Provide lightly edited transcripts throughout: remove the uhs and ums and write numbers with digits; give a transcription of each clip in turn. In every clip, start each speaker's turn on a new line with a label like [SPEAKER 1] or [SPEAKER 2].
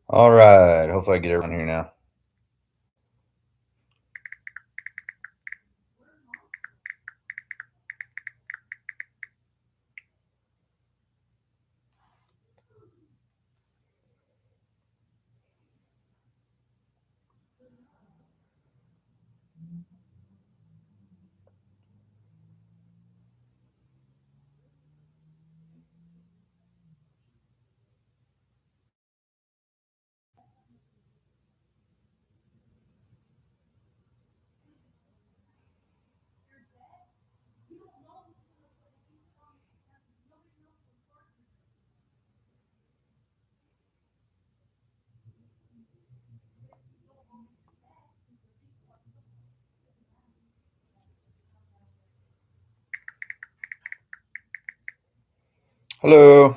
[SPEAKER 1] All right. Hopefully, I get everyone here now. Hello.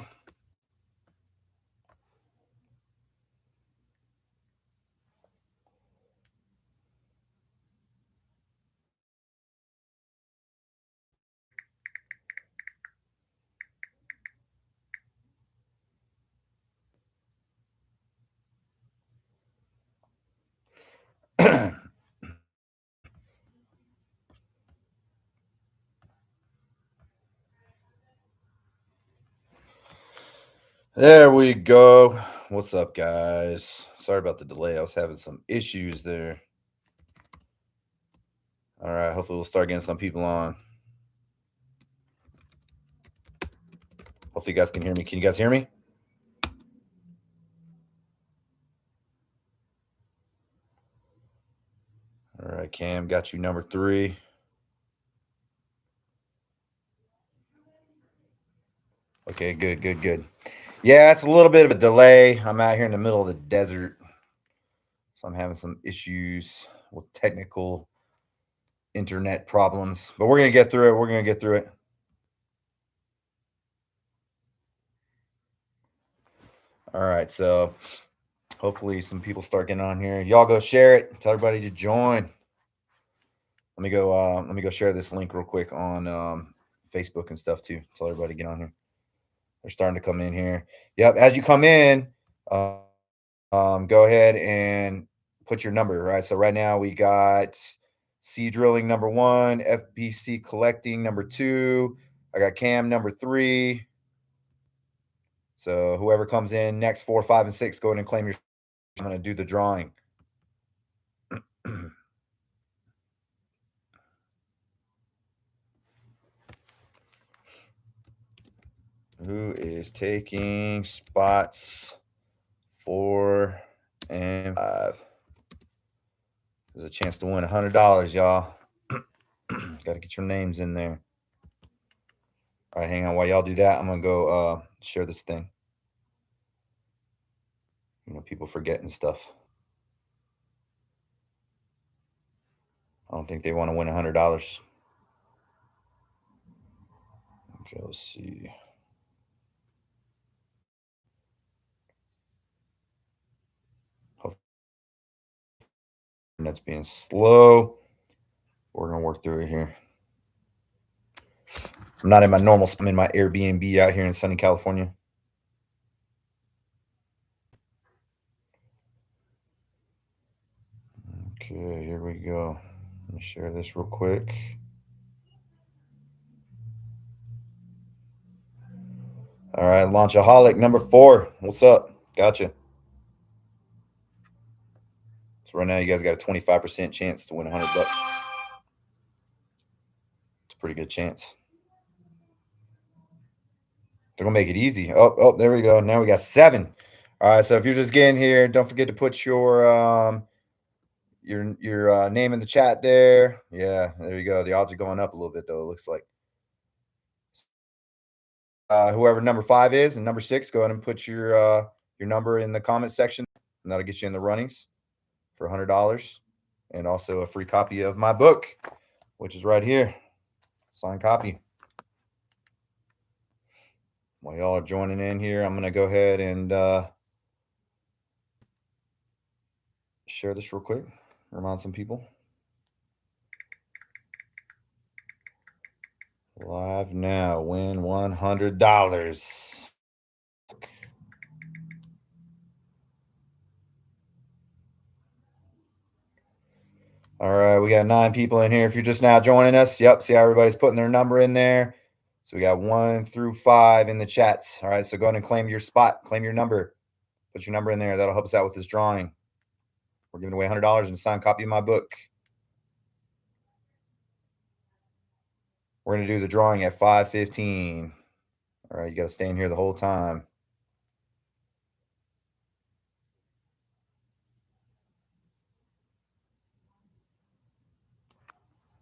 [SPEAKER 1] There we go. What's up, guys? Sorry about the delay. I was having some issues there. All right. Hopefully, we'll start getting some people on. Hopefully, you guys can hear me. Can you guys hear me? All right, Cam, got you number 3. Okay, good, good, good. Yeah, it's a little bit of a delay. I'm out here in the middle of the desert, so I'm having some issues with technical internet problems, but we're gonna get through it. We're gonna get through it. All right, so hopefully some people start getting on here. Y'all go share it. Tell everybody to join. Let me go share this link real quick on Facebook and stuff too. Tell everybody to get on here. They're starting to come in here. Yep. As you come in, go ahead and put your number, right? So right now we got C drilling number 1, FBC collecting number 2. I got Cam number 3. So whoever comes in next 4, 5, and 6, go ahead and claim your. I'm gonna do the drawing. Who is taking spots 4 and 5? There's a chance to win $100, y'all. Got to get your names in there. All right, hang on. While y'all do that, I'm gonna go share this thing. People forgetting stuff. I don't think they want to win $100. Okay, let's see. Hopefully that's being slow. We're gonna work through it here. I'm not in my normal. I'm in my Airbnb out here in sunny California. Okay, here we go. Let me share this real quick. All right, Launchaholic number 4. What's up? Gotcha. So right now you guys got a 25% chance to win $100. It's a pretty good chance. They're gonna make it easy. Oh, there we go. Now we got 7. All right, so if you're just getting here, don't forget to put your name in the chat there. Yeah, there you go. The odds are going up a little bit though. It looks like. Whoever number 5 is and number 6, go ahead and put your number in the comment section, and that'll get you in the runnings for $100, and also a free copy of my book, which is right here, signed copy. While y'all are joining in here, I'm gonna go ahead and share this real quick. Remind some people. Live now, win $100. All right, we got 9 people in here. If you're just now joining us, yep, see how everybody's putting their number in there. So we got 1 through 5 in the chats. All right, so go ahead and claim your spot, claim your number, put your number in there. That'll help us out with this drawing. We're giving away $100 and a signed copy of my book. We're going to do the drawing at 5:15. All right, you got to stay in here the whole time.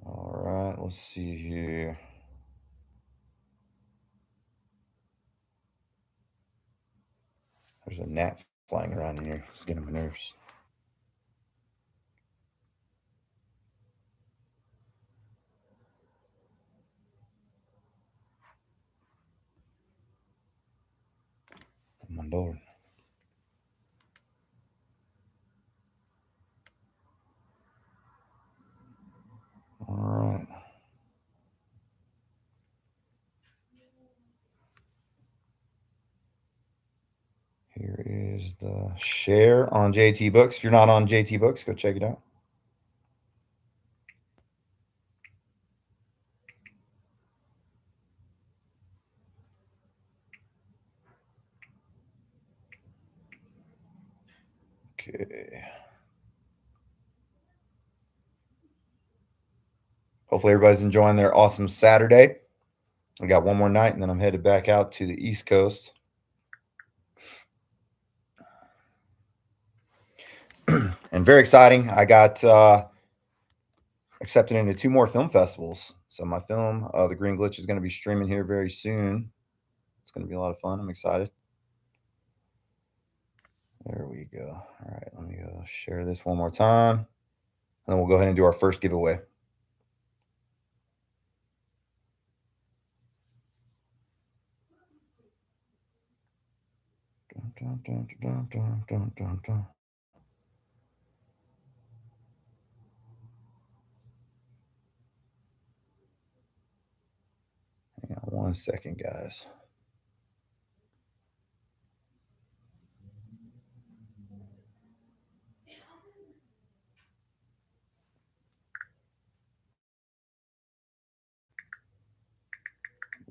[SPEAKER 1] All right, let's see here. There's a gnat flying around in here. It's getting on my nerves. Oh my Lord. All right. Here is the share on JT Books. If you're not on JT Books, go check it out. Okay. Hopefully everybody's enjoying their awesome Saturday. I got one more night and then I'm headed back out to the East Coast. And very exciting. I got accepted into 2 more film festivals. So my film, The Green Glitch, is going to be streaming here very soon. It's going to be a lot of fun. I'm excited. There we go. All right, let me go share this one more time. And then we'll go ahead and do our first giveaway. Dun, dun, dun, dun, dun, dun, dun. Hang on 1 second, guys.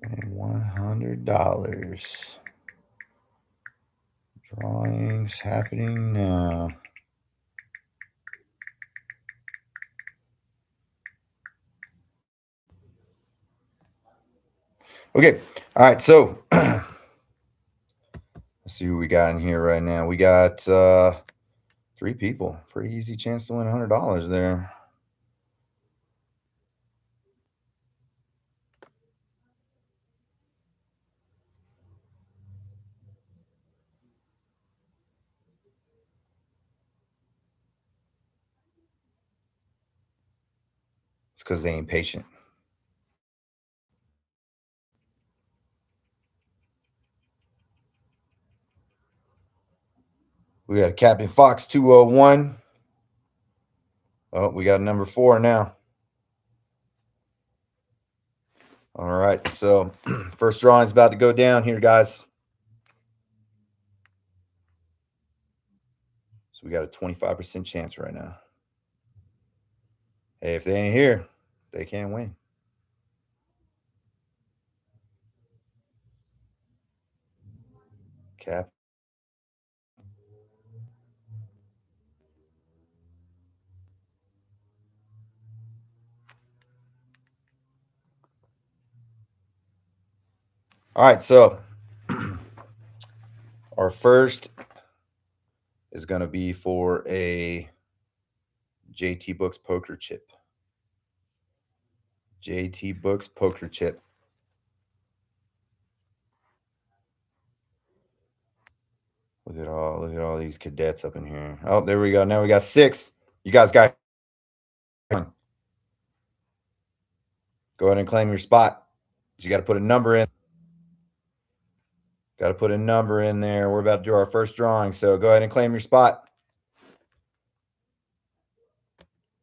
[SPEAKER 1] And $100. Drawings happening now. Okay. All right. So let's see who we got in here right now. We got 3 people. Pretty easy chance to win $100 there. It's because they ain't patient. We got Captain Fox 201. Oh, we got number 4 now. All right. So first drawing is about to go down here, guys. So we got a 25% chance right now. Hey, if they ain't here, they can't win. Cap. All right, so our first is going to be for a JT Books poker chip. JT Books poker chip. Look at all these cadets up in here. Oh, there we go. Now we got 6. You guys got one. Go ahead and claim your spot. So you got to put a number in. Got to put a number in there. We're about to do our first drawing. So go ahead and claim your spot.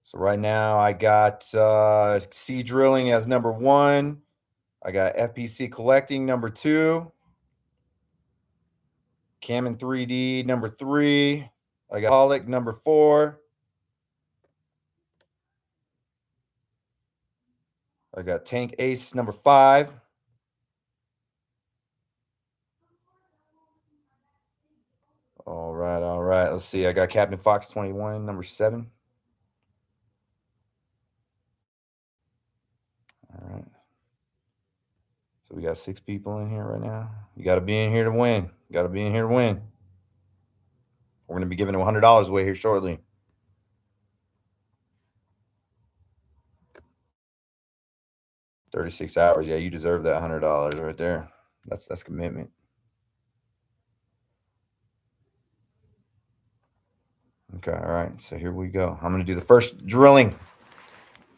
[SPEAKER 1] So right now I got C Drilling as number 1. I got FPC Collecting number 2. Cammon 3D number 3. I got Holic number 4. I got Tank Ace number 5. All right, all right. Let's see. I got Captain Fox 21 number 7. All right. So we got 6 people in here right now. You got to be in here to win. You got to be in here to win. We're going to be giving $100 away here shortly. $36 hours. Yeah, you deserve that $100 right there. That's commitment. Okay, all right. So here we go. I'm going to do the first drilling.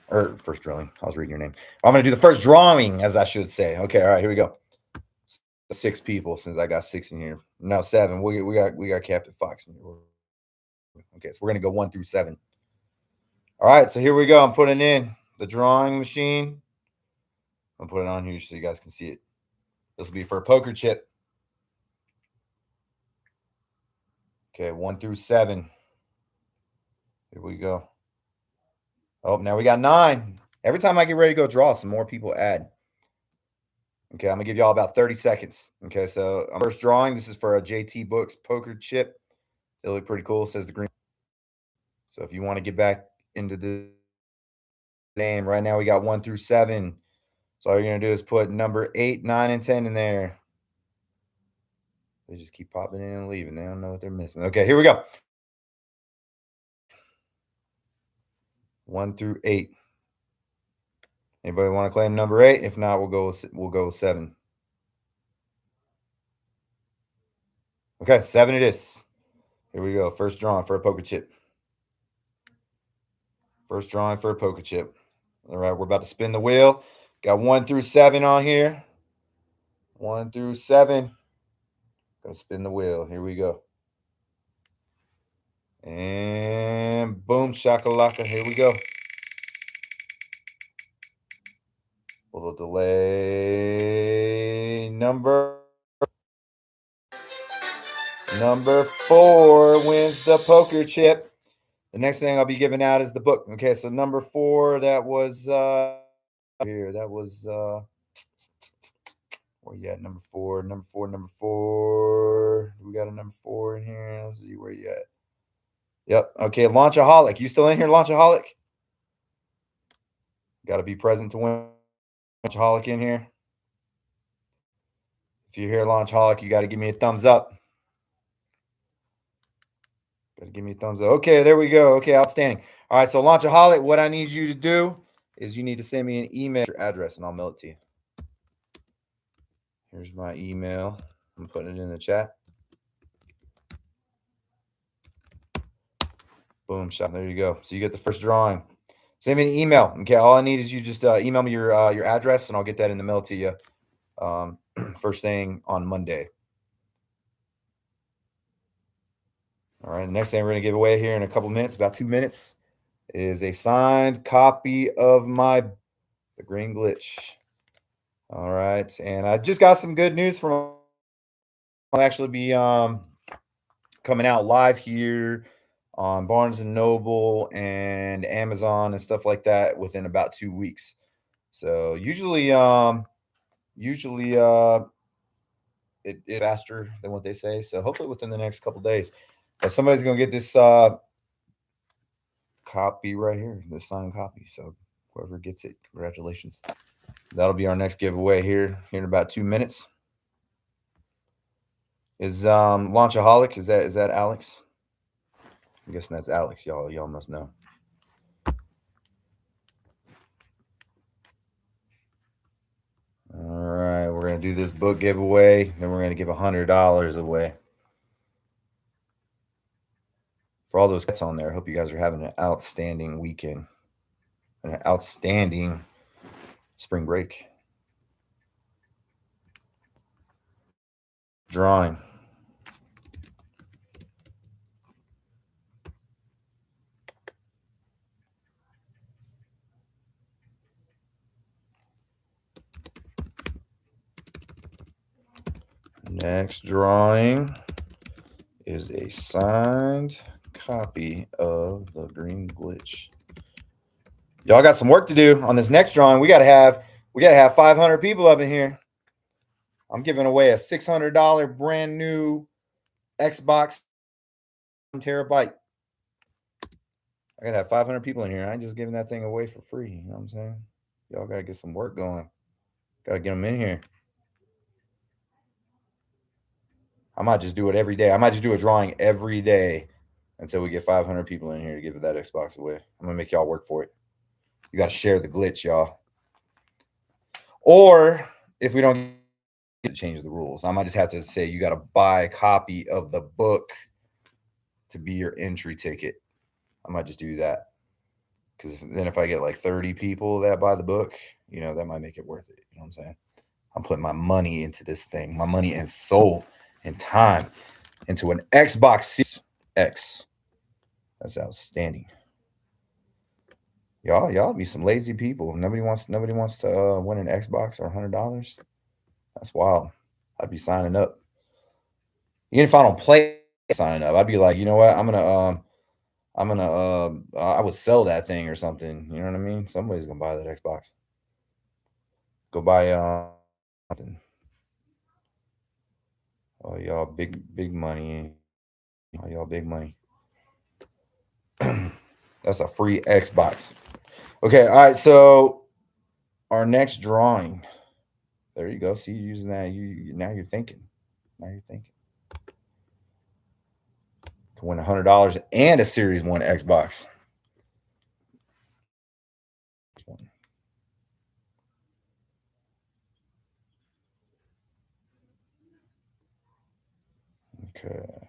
[SPEAKER 1] Or first drilling. I was reading your name. I'm going to do the first drawing, as I should say. Okay, all right. Here we go. 6 people, since I got 6 in here. No, 7. We got Captain Fox in here. Okay, so we're going to go 1 through 7. All right, so here we go. I'm putting in the drawing machine. I'm putting it on here so you guys can see it. This will be for a poker chip. Okay, 1 through 7. Here we go. Oh, now we got 9. Every time I get ready to go draw, some more people add. Okay, I'm going to give y'all about 30 seconds. Okay, so first drawing. This is for a JT Books poker chip. They look pretty cool, says the green. So if you want to get back into the name, right now we got 1 through 7. So all you're going to do is put number 8, 9, and 10 in there. They just keep popping in and leaving. They don't know what they're missing. Okay, here we go. 1 through 8. Anybody want to claim number 8? If not, we'll go with 7. Okay, 7 it is. Here we go. First drawing for a poker chip. First drawing for a poker chip. All right, we're about to spin the wheel. Got 1 through 7 on here. 1 through 7. Gonna spin the wheel. Here we go. And boom, shakalaka. Here we go. Little delay. Number 4 wins the poker chip. The next thing I'll be giving out is the book. Okay, so number 4, that was here. That was where you at? Number 4. We got a number 4 in here. Let's see where you at. Yep. Okay, Launchaholic. You still in here, Launchaholic? Got to be present to win. Launchaholic in here. If you're here, Launchaholic, you got to give me a thumbs up. Got to give me a thumbs up. Okay, there we go. Okay, outstanding. All right, so Launchaholic, what I need you to do is you need to send me an email, your address, and I'll mail it to you. Here's my email. I'm putting it in the chat. Boom, shot. There you go. So you get the first drawing. Send me an email. Okay, all I need is you just email me your address, and I'll get that in the mail to you first thing on Monday. All right, the next thing we're going to give away here in a couple minutes, about 2 minutes, is a signed copy of The Green Glitch. All right, and I just got some good news from I'll actually be coming out live here on Barnes & Noble and Amazon and stuff like that within about 2 weeks. So usually it's faster than what they say. So hopefully within the next couple days. But somebody's going to get this copy right here, this signed copy. So whoever gets it, congratulations. That'll be our next giveaway here in about 2 minutes. Is Launchaholic, is that Alex? I'm guessing that's Alex. Y'all must know. All right, we're gonna do this book giveaway, then we're gonna give $100 away. For all those cats on there, I hope you guys are having an outstanding weekend and an outstanding spring break. Drawing. Next drawing is a signed copy of The Green Glitch. Y'all got some work to do on this next drawing. We gotta have 500 people up in here. I'm giving away a $600 brand new Xbox 1 terabyte. I gotta have 500 people in here. I ain't just giving that thing away for free. You know what I'm saying? Y'all gotta get some work going. Gotta get them in here. I might just do it every day. I might just do a drawing every day until we get 500 people in here to give that Xbox away. I'm gonna make y'all work for it. You gotta share the glitch, y'all. Or if we don't change the rules, I might just have to say you gotta buy a copy of the book to be your entry ticket. I might just do that. Because then if I get like 30 people that buy the book, you know, that might make it worth it. You know what I'm saying? I'm putting my money into this thing, my money and soul and time into an Xbox Series X. That's outstanding. Y'all be some lazy people. Nobody wants to win an Xbox or $100. That's wild. I'd be signing up. Even if I don't play, signing up. I'd be like, you know what? I would sell that thing or something. You know what I mean? Somebody's gonna buy that Xbox. Go buy something. Oh, y'all big money. Oh, y'all big money. That's a free Xbox. Okay, all right. So our next drawing. There you go. See, you using that. Now you're thinking. Now you're thinking. Can win $100 and a Series 1 Xbox. Okay.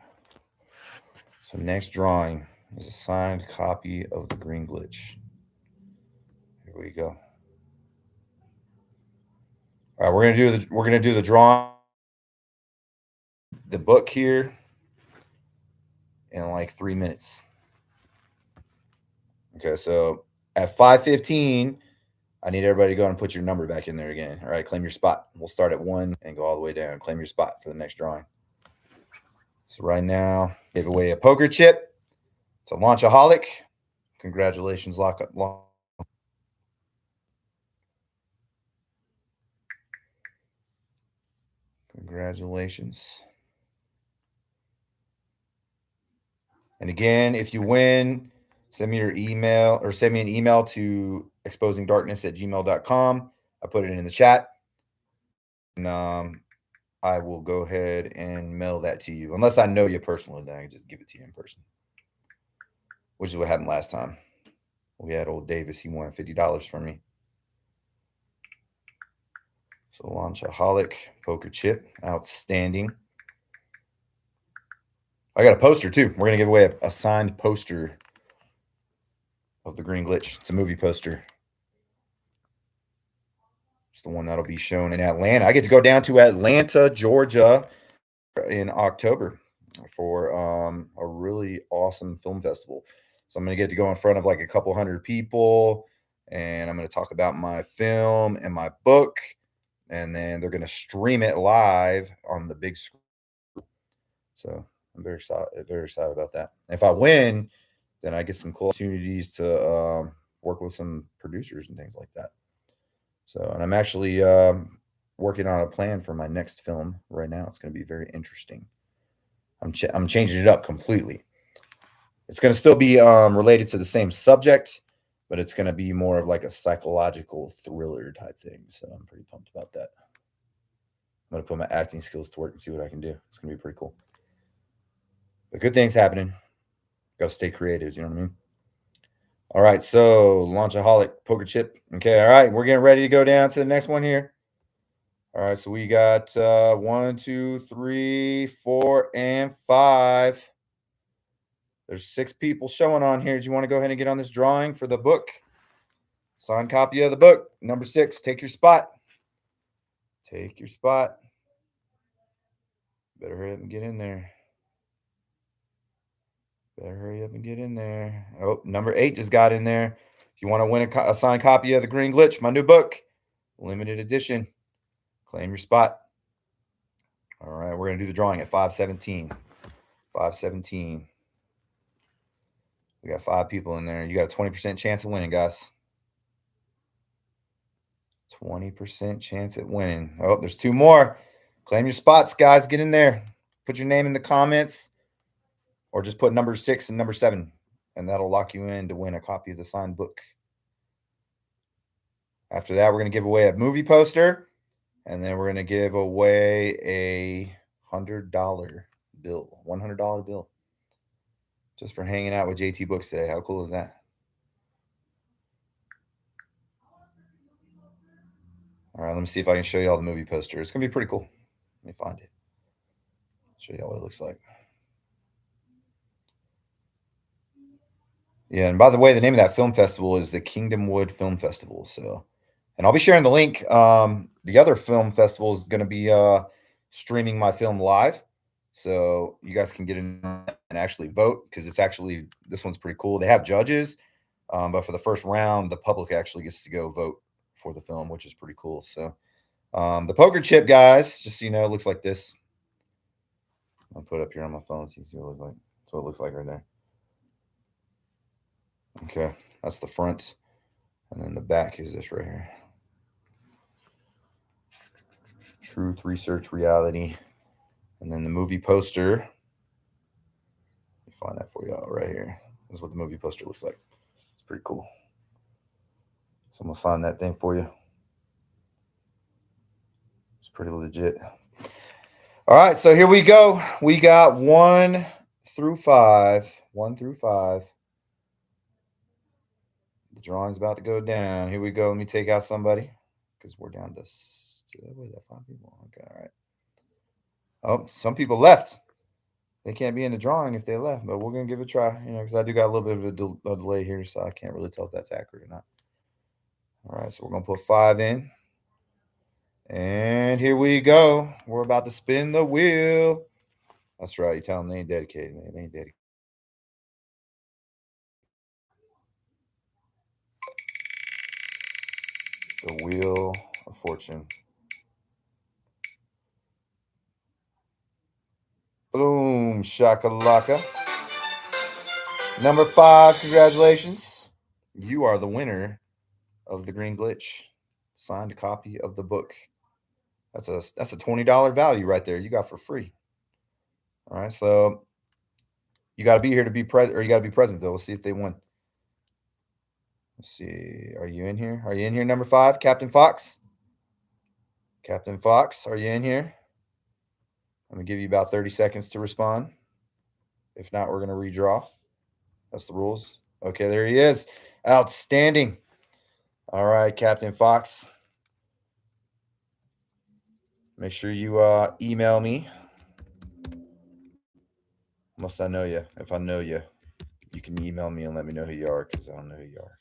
[SPEAKER 1] So next drawing is a signed copy of The Green Glitch. Here we go. All right, we're gonna do the drawing, the book here in like 3 minutes. Okay, so at 5:15, I need everybody to go and put your number back in there again. All right, claim your spot. We'll start at 1 and go all the way down. Claim your spot for the next drawing. So right now, give away a poker chip to Launchaholic. Congratulations, lock. Congratulations. And again, if you win, send me your email or send me an email to exposingdarkness@gmail.com. I put it in the chat. And I will go ahead and mail that to you. Unless I know you personally, then I can just give it to you in person. Which is what happened last time. We had old Davis. He won $50 from me. So Launchaholic poker chip. Outstanding. I got a poster too. We're going to give away a signed poster of The Green Glitch. It's a movie poster. It's the one that'll be shown in Atlanta. I get to go down to Atlanta, Georgia in October for a really awesome film festival. So I'm going to get to go in front of like a couple hundred people, and I'm going to talk about my film and my book, and then they're going to stream it live on the big screen. So I'm very excited about that. If I win, then I get some cool opportunities to work with some producers and things like that. So, and I'm actually working on a plan for my next film right now. It's going to be very interesting. I'm changing it up completely. It's going to still be related to the same subject, but it's going to be more of like a psychological thriller type thing. So I'm pretty pumped about that. I'm going to put my acting skills to work and see what I can do. It's going to be pretty cool. But good things happening. Got to stay creative. You know what I mean? All right. So Launchaholic poker chip. Okay. All right. We're getting ready to go down to the next one here. All right. So we got 1, 2, 3, 4, and 5. There's 6 people showing on here. Do you want to go ahead and get on this drawing for the book? Signed copy of the book. Number 6. Take your spot. Take your spot. Better hurry up and get in there. Better hurry up and get in there. Oh, number 8 just got in there. If you want to win a signed copy of The Green Glitch, my new book, limited edition, claim your spot. All right, we're going to do the drawing at 5:17. 5:17. We got 5 people in there. You got a 20% chance of winning, guys. 20% chance at winning. Oh, there's 2 more. Claim your spots, guys. Get in there. Put your name in the comments or just put number 6 and number 7, and that'll lock you in to win a copy of the signed book. After that, we're going to give away a movie poster, and then we're going to give away a $100 bill, $100 bill, just for hanging out with JT Books today. How cool is that? All right, let me see if I can show you all the movie poster. It's going to be pretty cool. Let me find it. Show you all what it looks like. Yeah, and by the way, the name of that film festival is the Kingdom Wood Film Festival. So, and I'll be sharing the link. The other film festival is going to be streaming my film live, so you guys can get in and actually vote, because it's actually, this one's pretty cool. They have judges, but for the first round, the public actually gets to go vote for the film, which is pretty cool. So, the poker chip, guys, just so you know, it looks like this. I'll put it up here on my phone so you can see what it looks like. That's what it looks like right there. Okay, that's the front, and then the back is this right here. Truth, research, reality, and then the movie poster. Let me find that for y'all right here. This is what the movie poster looks like. It's pretty cool. So I'm gonna sign that thing for you. It's pretty legit. All right, so here we go. We got 1 through 5. 1 through 5. The drawing's about to go down. Here we go. Let me take out somebody, because we're down to 5 people. Okay, all right. Oh, some people left. They can't be in the drawing if they left, but we're gonna give it a try, because I do got a little bit of a delay here, so I can't really tell if that's accurate or not. All right, so we're gonna put 5 in, and here we go. We're about to spin the wheel. That's right. You tell them they ain't dedicated. They ain't dedicated. The Wheel of Fortune. Boom, shakalaka. Number 5, congratulations. You are the winner of the Green Glitch. Signed copy of the book. That's a $20 value right there. You got for free. All right, so you got to be here to be present, or you got to be present though. Let's see if they win. Let's see. Are you in here? Are you in here, number 5, Captain Fox? Captain Fox, are you in here? I'm gonna give you about 30 seconds to respond. If not, we're gonna redraw. That's the rules. Okay, there he is. Outstanding. All right, Captain Fox. Make sure you email me. Unless I know you. If I know you, you can email me and let me know who you are, because I don't know who you are.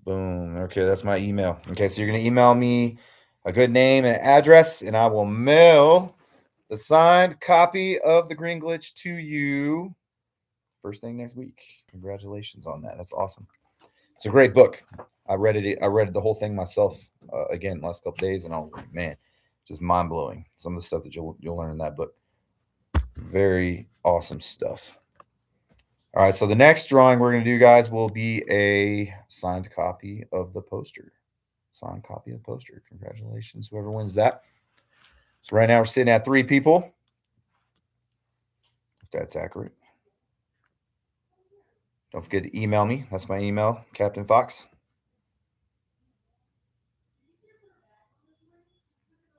[SPEAKER 1] Boom. Okay, that's my email. Okay, so you're going to email me a good name and address, and I will mail the signed copy of the Green Glitch to you first thing next week. Congratulations on that. That's awesome. It's a great book. I read it. I read the whole thing myself again last couple days, and I was like, man, just mind blowing. Some of the stuff that you'll learn in that book. Very awesome stuff. All right, so the next drawing we're going to do, guys, will be a signed copy of the poster. Signed copy of the poster. Congratulations, whoever wins that. So right now we're sitting at 3 people, if that's accurate. Don't forget to email me. That's my email, Captain Fox.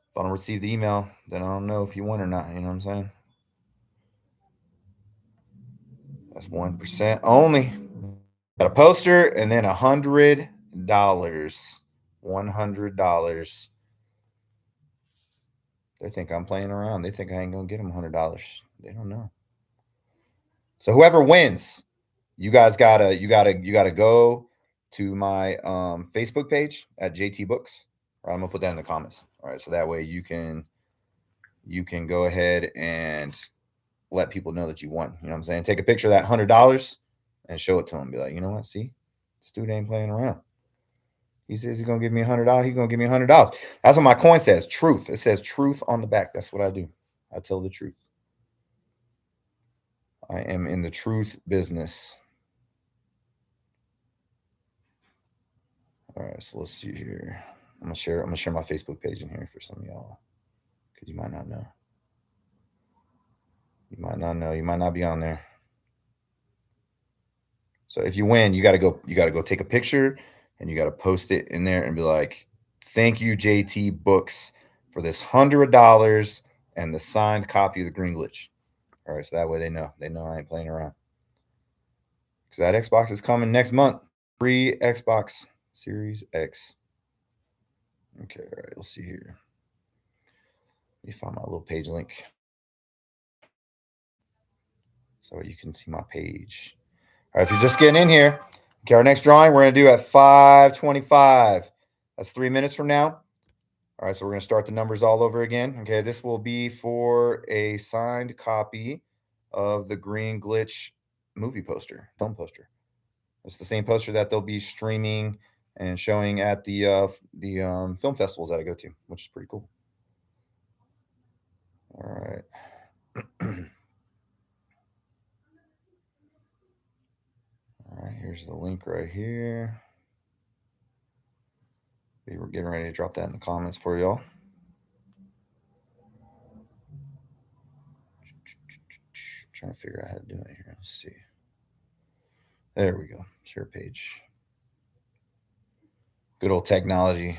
[SPEAKER 1] If I don't receive the email, then I don't know if you won or not. You know what I'm saying? That's 1% only. Got a poster and then $100. $100. They think I'm playing around. They think I ain't gonna get them $100. They don't know. So whoever wins, you guys gotta go to my Facebook page at JT Books. All right, I'm gonna put that in the comments. All right, so that way you can go ahead and let people know that you won. You know what I'm saying? Take a picture of that $100 and show it to them. Be like, you know what? See, this dude ain't playing around. He says he's gonna give me $100. He's gonna give me $100. That's what my coin says. Truth. It says truth on the back. That's what I do. I tell the truth. I am in the truth business. All right, so let's see here. I'm gonna share my Facebook page in here for some of y'all, because you might not know. You might not know. You might not be on there. So if you win, you gotta go take a picture and you gotta post it in there and be like, "Thank you, JT Books, for this $100 and the signed copy of the Green Glitch." All right, so that way they know I ain't playing around. Because that Xbox is coming next month. Free Xbox Series X. Okay, all right, let's see here. Let me find my little page link so you can see my page. All right, if you're just getting in here, okay, our next drawing we're gonna do at 5:25. That's 3 minutes from now. All right, so we're gonna start the numbers all over again. Okay, this will be for a signed copy of the Green Glitch movie poster, film poster. It's the same poster that they'll be streaming and showing at the film festivals that I go to, which is pretty cool. All right. All right, here's the link right here. We were getting ready to drop that in the comments for y'all. Trying to figure out how to do it here. Let's see. There we go. Share page. Good old technology.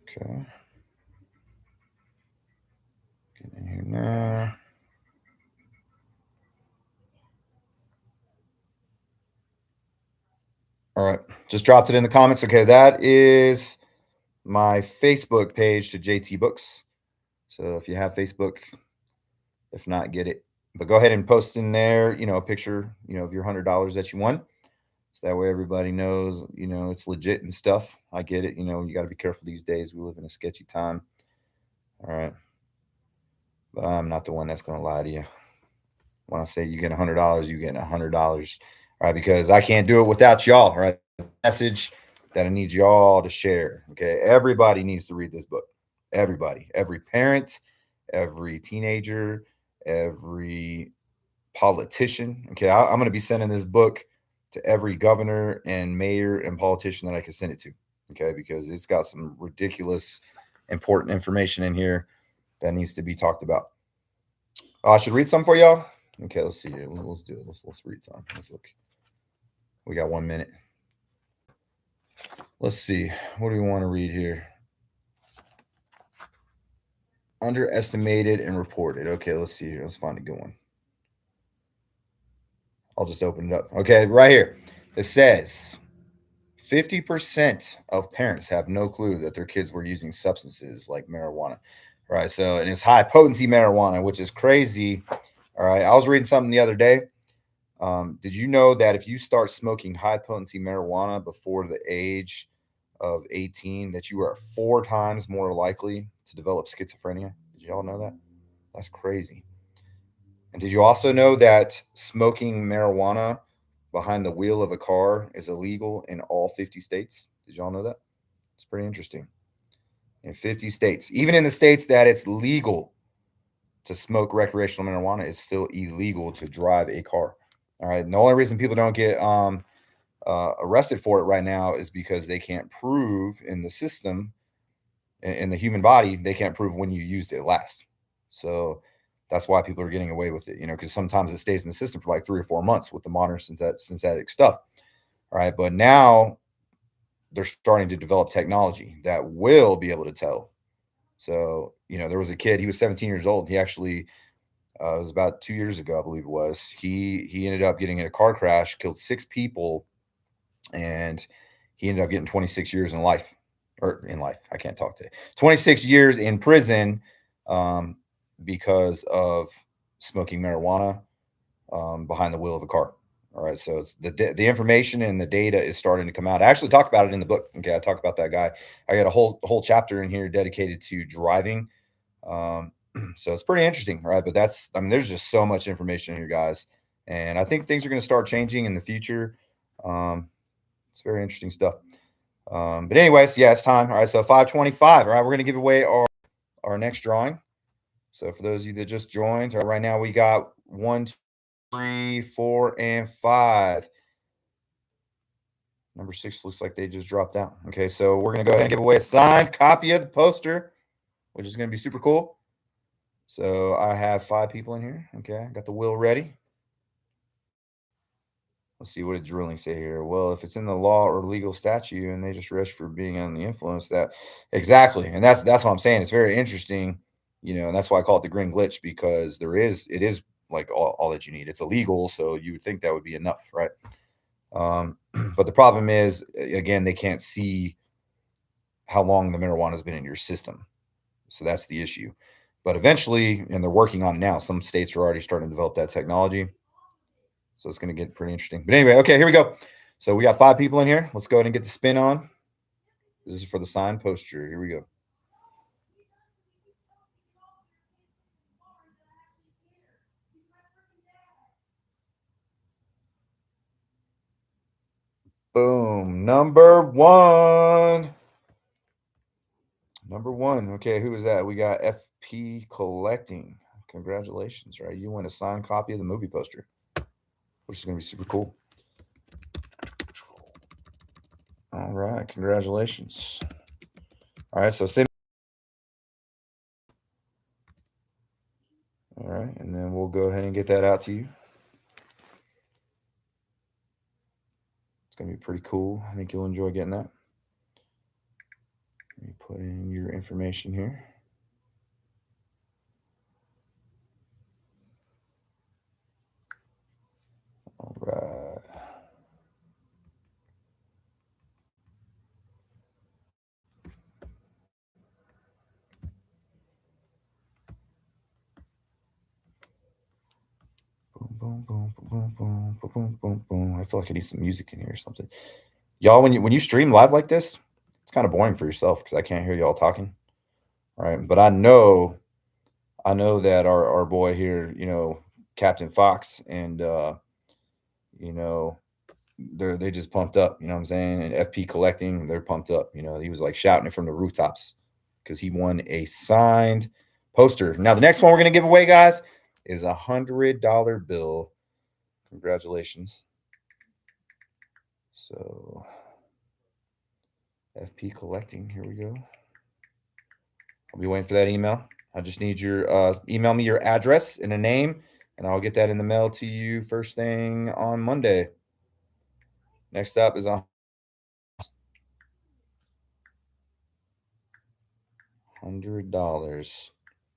[SPEAKER 1] Okay. Get in here now. All right. Just dropped it in the comments. Okay, that is my Facebook page to JT Books. So if you have Facebook, if not, get it. But go ahead and post in there, a picture, of your $100 that you won. So that way everybody knows, it's legit and stuff. I get it. You got to be careful these days. We live in a sketchy time. All right. But I'm not the one that's going to lie to you. When I say you get $100, you get $100. All right. Because I can't do it without y'all. All right. Message that I need y'all to share. Okay. Everybody needs to read this book. Everybody, every parent, every teenager, every politician. Okay. I'm going to be sending this book to every governor and mayor and politician that I can send it to. Okay. Because it's got some ridiculous, important information in here that needs to be talked about. I should read some for y'all. Okay. Let's see here. Let's do it. Let's read some. Let's look. We got 1 minute. Let's see. What do we want to read here? Underestimated and reported. Okay, let's see here. Let's find a good one. I'll just open it up. Okay, right here. It says 50% of parents have no clue that their kids were using substances like marijuana. Right. So, and it's high potency marijuana, which is crazy. All right. I was reading something the other day. Did you know that if you start smoking high potency marijuana before the age of 18, that you are 4 times more likely to develop schizophrenia? Did you all know that? That's crazy. And did you also know that smoking marijuana behind the wheel of a car is illegal in all 50 states? Did you all know that? It's pretty interesting. In 50 states, even in the states that it's legal to smoke recreational marijuana, it's still illegal to drive a car. All right. And the only reason people don't get arrested for it right now is because they can't prove in the system, in the human body, they can't prove when you used it last. So that's why people are getting away with it, because sometimes it stays in the system for like 3 or 4 months with the modern synthetic stuff. All right. But now they're starting to develop technology that will be able to tell. So, there was a kid, he was 17 years old. He actually, it was about 2 years ago, I believe it was. He ended up getting in a car crash, killed 6 people, and he ended up getting 26 years in life. Or in life, I can't talk today. 26 years in prison because of smoking marijuana behind the wheel of a car. All right, so it's the information and the data is starting to come out. I actually talk about it in the book. Okay, I talk about that guy. I got a whole chapter in here dedicated to driving. So it's pretty interesting, right? But there's just so much information here, guys, and I think things are going to start changing in the future. It's very interesting stuff. But anyways, yeah, it's time. All right, so 5:25. All right, we're going to give away our next drawing. So for those of you that just joined, right now we got 1, 2, 3, 4, and 5. Number 6 looks like they just dropped out. Okay, so we're going to go ahead and give away a signed copy of the poster, which is going to be super cool. So I have 5 people in here. Okay, I got the wheel ready. Let's see, what did drilling say here? Well, if it's in the law or legal statute and they just arrest for being under the influence, that exactly. And that's what I'm saying. It's very interesting, and that's why I call it the green glitch, because it is like all that you need. It's illegal, so you would think that would be enough, right? But the problem is, again, they can't see how long the marijuana has been in your system. So that's the issue. But eventually, and they're working on it now, some states are already starting to develop that technology. So it's going to get pretty interesting. But anyway, okay, here we go. So we got 5 people in here. Let's go ahead and get the spin on. This is for the signed poster. Here we go. Boom. Number 1. Number 1. Okay, who is that? We got FP Collecting. Congratulations, right? You win a signed copy of the movie poster, which is going to be super cool. All right, congratulations. All right, so send. All right, and then we'll go ahead and get that out to you. It's going to be pretty cool. I think you'll enjoy getting that. Let me put in your information here. All right. Boom, boom, boom, boom, boom, boom, boom, boom. I feel like I need some music in here or something. Y'all, when you stream live like this, it's kind of boring for yourself because I can't hear y'all talking. All right. But I know that our boy here, Captain Fox, and they just pumped up, you know what I'm saying? And FP Collecting, they're pumped up. He was like shouting it from the rooftops because he won a signed poster. Now the next one we're gonna give away, guys, is $100 bill. Congratulations. So FP Collecting, here we go. I'll be waiting for that email. I just need your email me your address and a name, and I'll get that in the mail to you first thing on Monday. Next up is $100.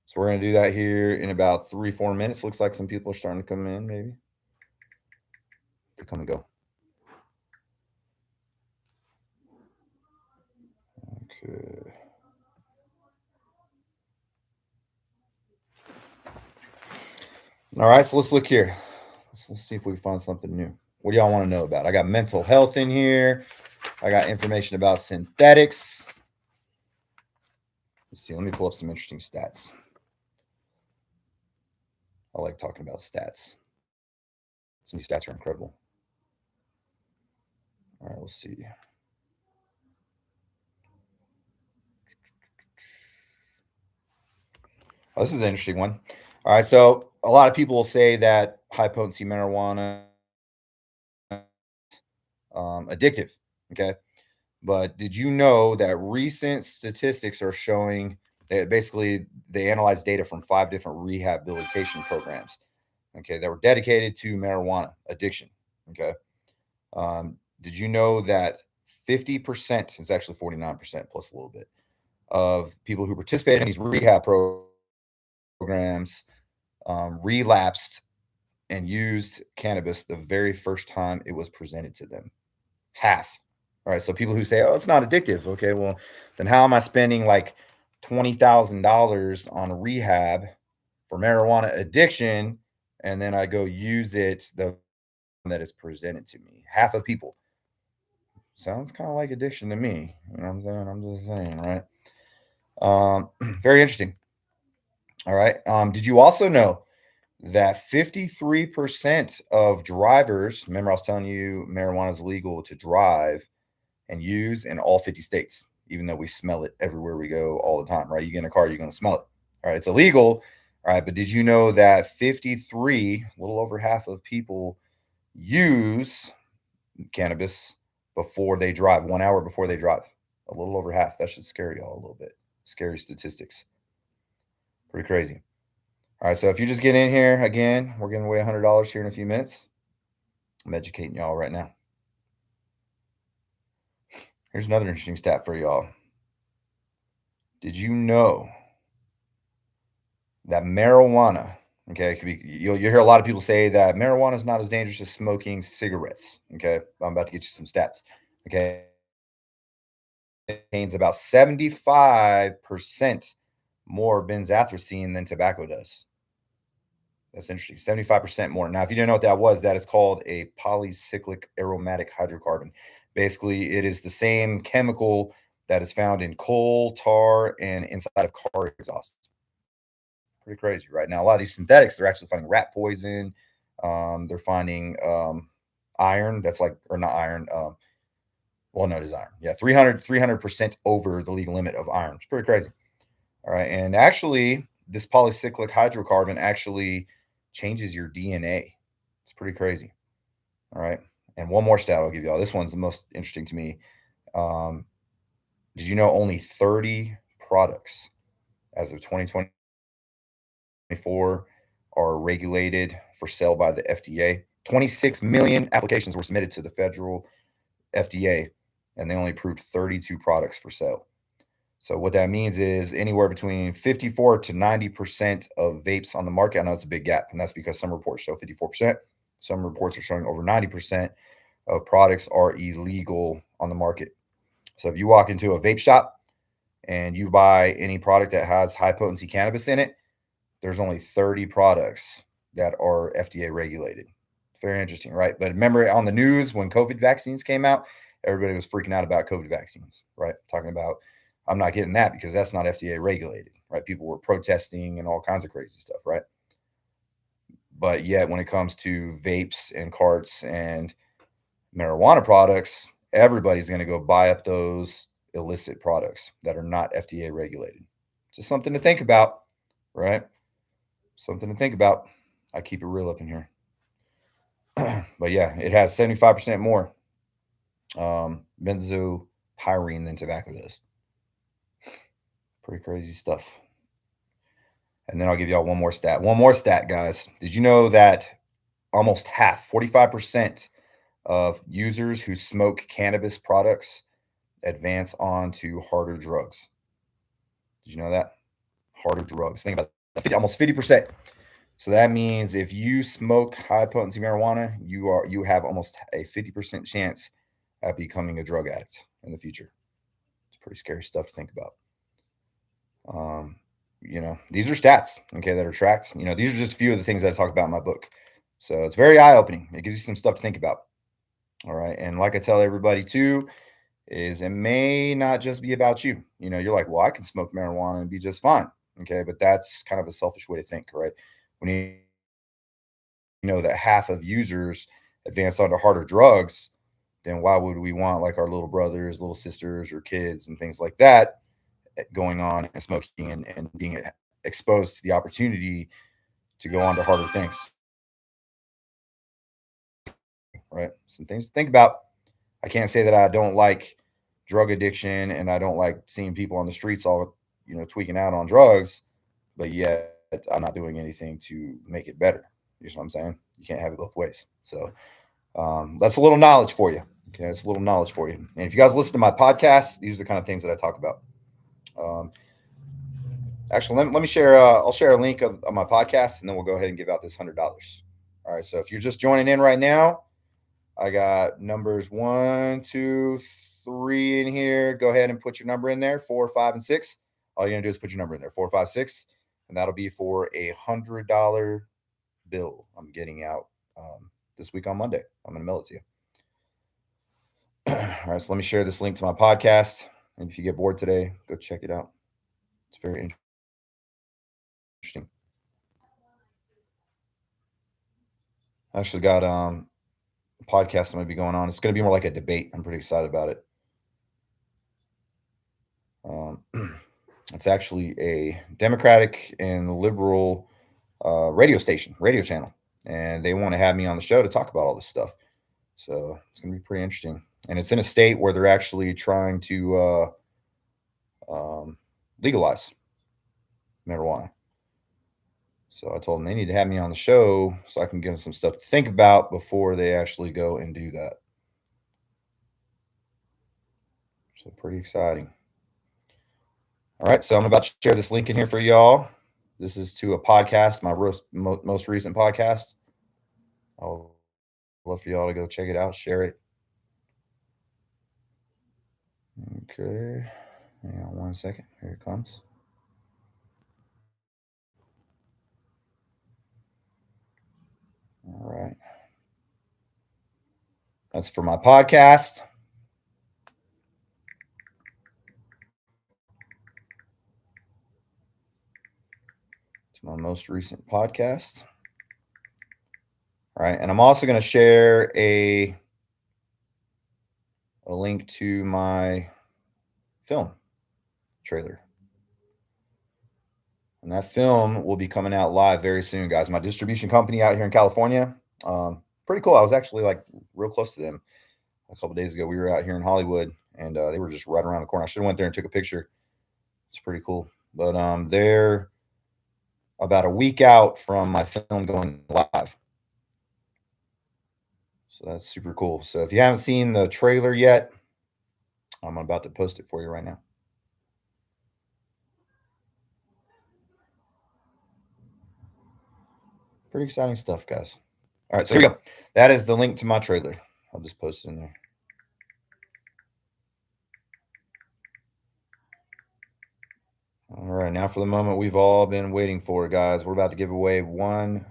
[SPEAKER 1] So we're gonna do that here in about 3-4 minutes. Looks like some people are starting to come in, maybe. They come and go. Okay. All right, so let's look here. Let's see if we can find something new. What do y'all want to know about? I got mental health in here. I got information about synthetics. Let's see. Let me pull up some interesting stats. I like talking about stats. Some of these stats are incredible. All right, let's see. Oh, this is an interesting one. All right, so a lot of people will say that high potency marijuana addictive. Okay, but did you know that recent statistics are showing that basically they analyzed data from 5 different rehabilitation programs, okay, that were dedicated to marijuana addiction. Okay, did you know that 50%, it's actually 49% plus a little bit, of people who participated in these rehab programs relapsed and used cannabis the very first time it was presented to them? Half. All right. So people who say, "Oh, it's not addictive." Okay, well, then how am I spending like $20,000 on rehab for marijuana addiction, and then I go use it the that is presented to me? Half of people. Sounds kind of like addiction to me. You know what I'm saying? I'm just saying, right? Very interesting. All right. Did you also know that 53% of drivers, remember I was telling you marijuana is legal to drive and use in all 50 states, even though we smell it everywhere we go all the time, right? You get in a car, you're going to smell it. All right. It's illegal. All right, but did you know that 53, a little over half of people use cannabis before they drive, 1 hour before they drive? A little over half. That should scare y'all a little bit. Scary statistics. Pretty crazy. All right, so if you just get in here, again, we're giving away $100 here in a few minutes. I'm educating y'all right now. Here's another interesting stat for y'all. Did you know that marijuana, okay, it could be, you'll hear a lot of people say that marijuana is not as dangerous as smoking cigarettes. Okay, I'm about to get you some stats. Okay, it contains about 75% more benzathracene than tobacco does. That's interesting. 75% more. Now, if you didn't know what that was, that is called a polycyclic aromatic hydrocarbon. Basically, it is the same chemical that is found in coal, tar, and inside of car exhaust. Pretty crazy, right? Now, a lot of these synthetics, they're actually finding rat poison. They're finding iron. That's like, or not iron. Well, no, it is iron. Yeah, 300% over the legal limit of iron. It's pretty crazy. All right. And actually, this polycyclic hydrocarbon actually changes your DNA. It's pretty crazy. All right. And one more stat I'll give y'all. This one's the most interesting to me. Did you know only 30 products as of 2024 are regulated for sale by the FDA? 26 million applications were submitted to the federal FDA, and they only approved 32 products for sale. So what that means is anywhere between 54 to 90% of vapes on the market. I know it's a big gap, and that's because some reports show 54%. Some reports are showing over 90% of products are illegal on the market. So if you walk into a vape shop and you buy any product that has high potency cannabis in it, there's only 30 products that are FDA regulated. Very interesting, right? But remember on the news when COVID vaccines came out, everybody was freaking out about COVID vaccines, right? Talking about, I'm not getting that because that's not FDA regulated, right? People were protesting and all kinds of crazy stuff, right? But yet, when it comes to vapes and carts and marijuana products, everybody's going to go buy up those illicit products that are not FDA regulated. Just something to think about, right? Something to think about. I keep it real up in here. But yeah, it has 75% more benzopyrene than tobacco does. Pretty crazy stuff. And then I'll give y'all one more stat. One more stat, guys. Did you know that almost half, 45% of users who smoke cannabis products advance on to harder drugs? Did you know that? Harder drugs. Think about that. Almost 50%. So that means if you smoke high potency marijuana, you have almost a 50% chance at becoming a drug addict in the future. It's pretty scary stuff to think about. These are stats, okay, that are tracked. These are just a few of the things that I talk about in my book. So it's very eye opening. It gives you some stuff to think about. All right. And like I tell everybody too, is it may not just be about you. You're like, well, I can smoke marijuana and be just fine. Okay. But that's kind of a selfish way to think, right? When you know that half of users advance onto harder drugs, then why would we want like our little brothers, little sisters, or kids and things like that going on and smoking and being exposed to the opportunity to go on to harder things? Right? Some things to think about. I can't say that I don't like drug addiction and I don't like seeing people on the streets all, tweaking out on drugs, but yet I'm not doing anything to make it better. You know what I'm saying? You can't have it both ways. So that's a little knowledge for you. Okay, that's a little knowledge for you. And if you guys listen to my podcast, these are the kind of things that I talk about. Actually, let me share. I'll share a link of my podcast, and then we'll go ahead and give out this $100. All right. So if you're just joining in right now, I got numbers 1, 2, 3 in here. Go ahead and put your number in there, 4, 5, and 6. All you're gonna do is put your number in there, 4, 5, 6, and that'll be for a $100 bill I'm getting out this week on Monday. I'm gonna mail it to you. All right, so let me share this link to my podcast. And if you get bored today, go check it out. It's very interesting. I actually got a podcast that might be going on. It's going to be more like a debate. I'm pretty excited about it. It's actually a Democratic and liberal radio channel, and they want to have me on the show to talk about all this stuff. So it's going to be pretty interesting. And it's in a state where they're actually trying to legalize marijuana. So I told them they need to have me on the show so I can give them some stuff to think about before they actually go and do that. So pretty exciting. All right, so I'm about to share this link in here for y'all. This is to a podcast, my most recent podcast. I'll love for y'all to go check it out, share it. Okay, hang on 1 second. Here it comes. All right. That's for my podcast. It's my most recent podcast. All right. And I'm also going to share a link to my film trailer. And that film will be coming out live very soon, guys. My distribution company out here in California. Pretty cool. I was actually like real close to them a couple days ago. We were out here in Hollywood, and they were just right around the corner. I should have went there and took a picture. It's pretty cool. But they're about a week out from my film going live. So that's super cool. So if you haven't seen the trailer yet, I'm about to post it for you right now. Pretty exciting stuff, guys. All right, so here we go. That is the link to my trailer. I'll just post it in there. All right, now for the moment we've all been waiting for, guys. We're about to give away $100.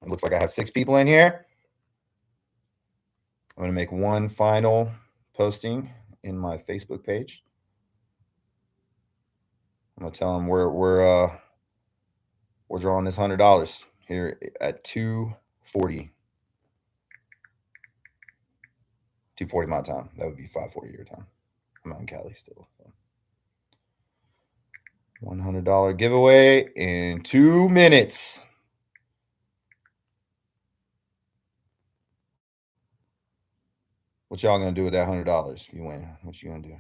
[SPEAKER 1] It looks like I have 6 people in here. I'm going to make one final posting in my Facebook page. I'm going to tell them we're drawing this $100 here at 2:40. 2:40 my time. That would be 5:40 your time. I'm out in Cali still. So. $100 giveaway in 2 minutes. What y'all gonna do with that $100 if you win? What you gonna do?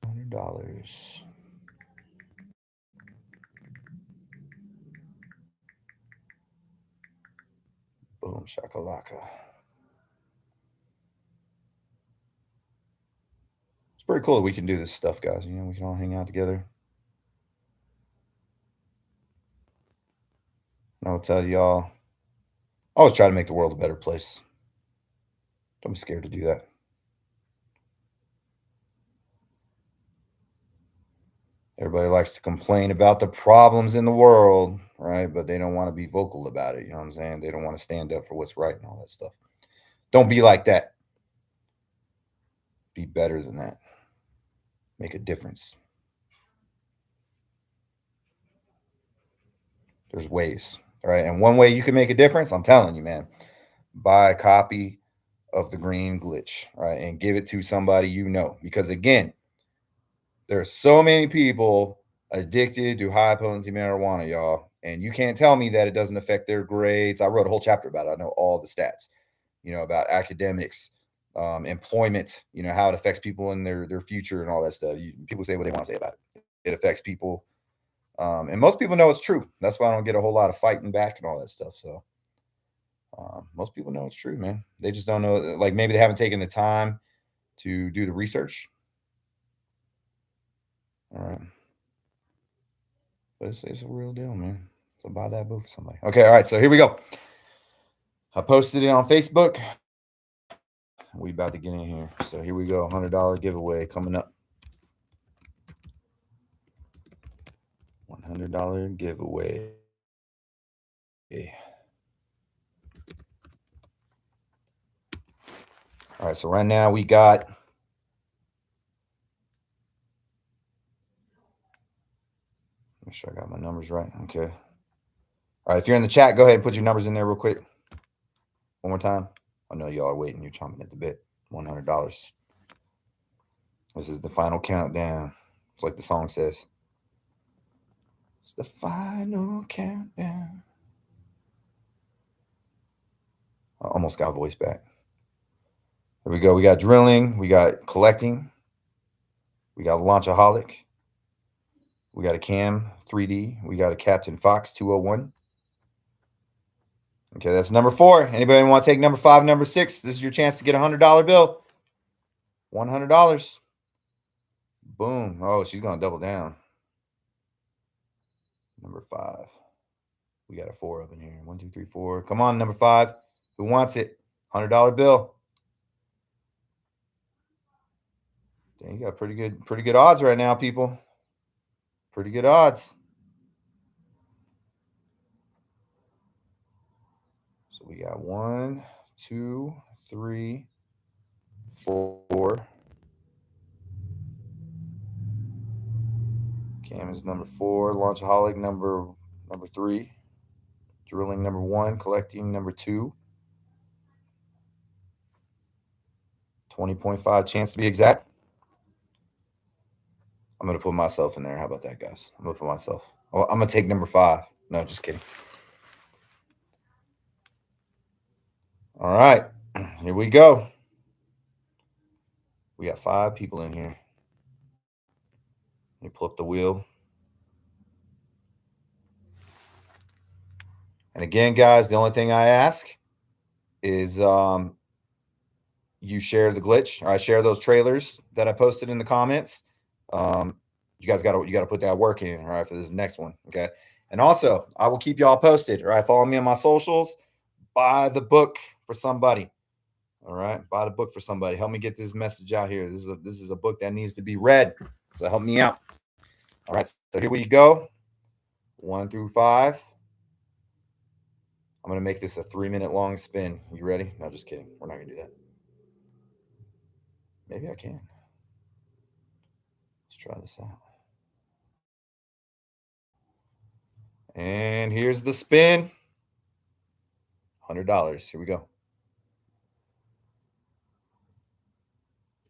[SPEAKER 1] $100. Boom shakalaka. It's pretty cool that we can do this stuff, guys. You know, we can all hang out together. And I'll tell y'all, I always try to make the world a better place. Don't be scared to do that. Everybody likes to complain about the problems in the world, right? But they don't want to be vocal about it. You know what I'm saying? They don't want to stand up for what's right and all that stuff. Don't be like that. Be better than that. Make a difference. There's ways, right? And one way you can make a difference, I'm telling you, man, buy a copy of The Green Glitch, right? And give it to somebody you know. Because again, there are so many people addicted to high potency marijuana, y'all. And you can't tell me that it doesn't affect their grades. I wrote a whole chapter about it. I know all the stats, you know, about academics, employment, you know, how it affects people in their future and all that stuff. People say what they want to say about it. It affects people. And most people know it's true. That's why I don't get a whole lot of fighting back and all that stuff. So most people know it's true, man. They just don't know. Like maybe they haven't taken the time to do the research. All right. But it's a real deal, man. So buy that book for somebody. Okay, all right. So here we go. I posted it on Facebook. We about to get in here. So here we go. $100 giveaway coming up. $100 giveaway. All right. So right now we got. Make sure I got my numbers right. Okay. All right. If you're in the chat, go ahead and put your numbers in there real quick. One more time. I know y'all are waiting. You're chomping at the bit. $100. This is the final countdown. It's like the song says. It's the final countdown. I almost got voice back. There we go. We got drilling. We got collecting. We got Launchaholic. We got a Cam 3D. We got a Captain Fox 201. Okay, that's number 4. Anybody want to take number 5, number 6? This is your chance to get a $100 bill. $100. Boom. Oh, she's going to double down. Number 5. We got a 4 up in here. 1, 2, 3, 4. Come on, number 5. Who wants it? $100 bill. Dang, you got pretty good odds right now, people. Pretty good odds. So we got 1, 2, 3, 4. Cam is number 4. Launchaholic number 3. Drilling number 1. Collecting number 2. 20.5 chance to be exact. I'm going to put myself in there. How about that, guys? I'm going to put myself. I'm going to take number 5. No, just kidding. All right. Here we go. We got 5 people in here. Let me pull up the wheel. And again, guys, the only thing I ask is you share the glitch. Or I share those trailers that I posted in the comments. You guys got to put that work in, all right, for this next one, okay? And also, I will keep y'all posted, all right? Follow me on my socials. Buy the book for somebody, all right? Buy the book for somebody. Help me get this message out here. This is a book that needs to be read, so help me out. All right, so here we go. 1 through 5. I'm going to make this a 3-minute long spin. You ready? No, just kidding. We're not going to do that. Maybe I can. Let's try this out. And here's the spin. $100. Here we go.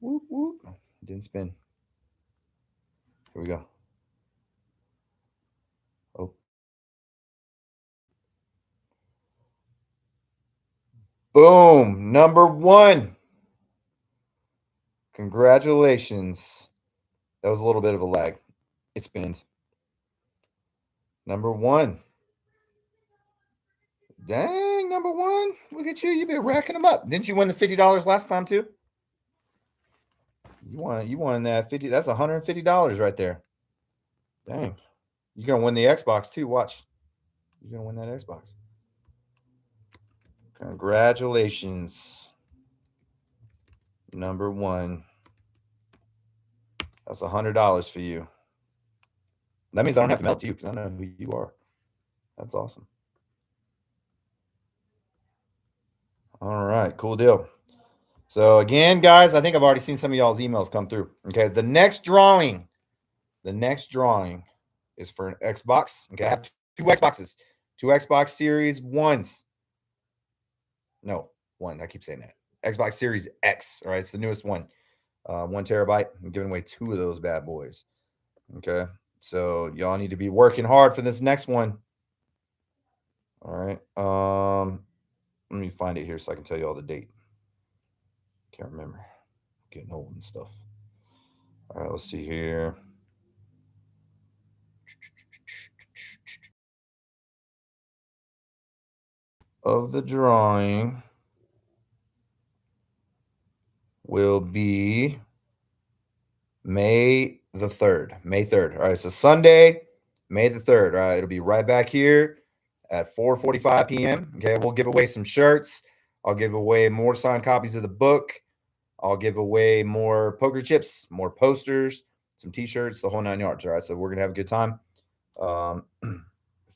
[SPEAKER 1] Whoop, whoop. Didn't spin. Here we go. Oh. Boom. Number 1. Congratulations. That was a little bit of a lag. It spinned. Number 1. Dang, number 1. Look at you. You've been racking them up. Didn't you win the $50 last time too? You won that 50. That's $150 right there. Dang. You're going to win the Xbox too. Watch. You're going to win that Xbox. Congratulations. Number 1. That's $100 for you. That means I don't have to mail it to you because I know who you are. That's awesome. All right, cool deal. So again, guys, I think I've already seen some of y'all's emails come through. Okay, the next drawing is for an Xbox. Okay, I have 2 Xboxes, 2 Xbox Series 1s. No, 1. I keep saying that. Xbox Series X. All right, it's the newest one. 1 terabyte. I'm giving away 2 of those bad boys. Okay, so y'all need to be working hard for this next one. All right. Let me find it here so I can tell you all the date. Can't remember. Getting old and stuff. All right, let's see here. Of the drawing will be May the 3rd. May 3rd. All right, so Sunday, May the 3rd. All right, it'll be right back here at 4:45 p.m. Okay, we'll give away some shirts. I'll give away more signed copies of the book. I'll give away more poker chips, more posters, some T-shirts, the whole 9 yards. All right, so we're gonna have a good time. For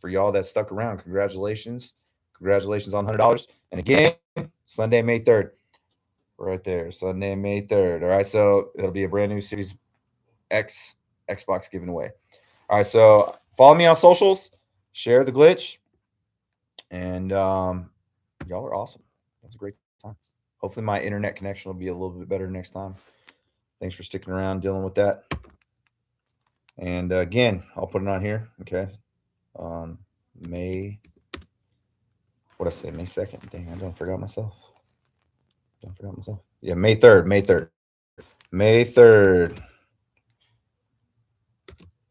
[SPEAKER 1] y'all that stuck around, congratulations on $100. And again, Sunday, May 3rd, right there. Sunday, May 3rd. All right, so it'll be a brand new Series X Xbox given away. All right, so follow me on socials, share the glitch, and y'all are awesome. That was a great time. Hopefully my internet connection will be a little bit better next time. Thanks for sticking around dealing with that. And again, I'll put it on here. Okay. May 2nd. Dang, I don't forgot myself. Yeah, May 3rd. May 3rd.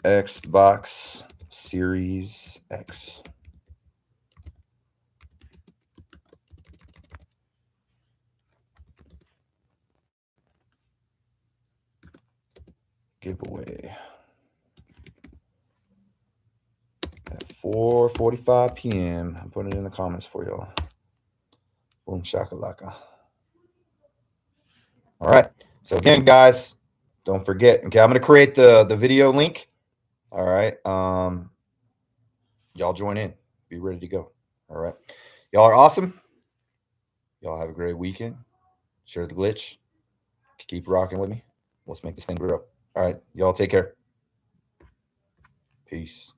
[SPEAKER 1] Xbox Series X. Giveaway at 4:45 p.m. I'm putting it in the comments for y'all. Boom shakalaka. All right. So again, guys, don't forget. Okay, I'm gonna create the video link. All right. Y'all join in. Be ready to go. All right. Y'all are awesome. Y'all have a great weekend. Share the glitch. Keep rocking with me. Let's make this thing grow. All right. Y'all take care. Peace.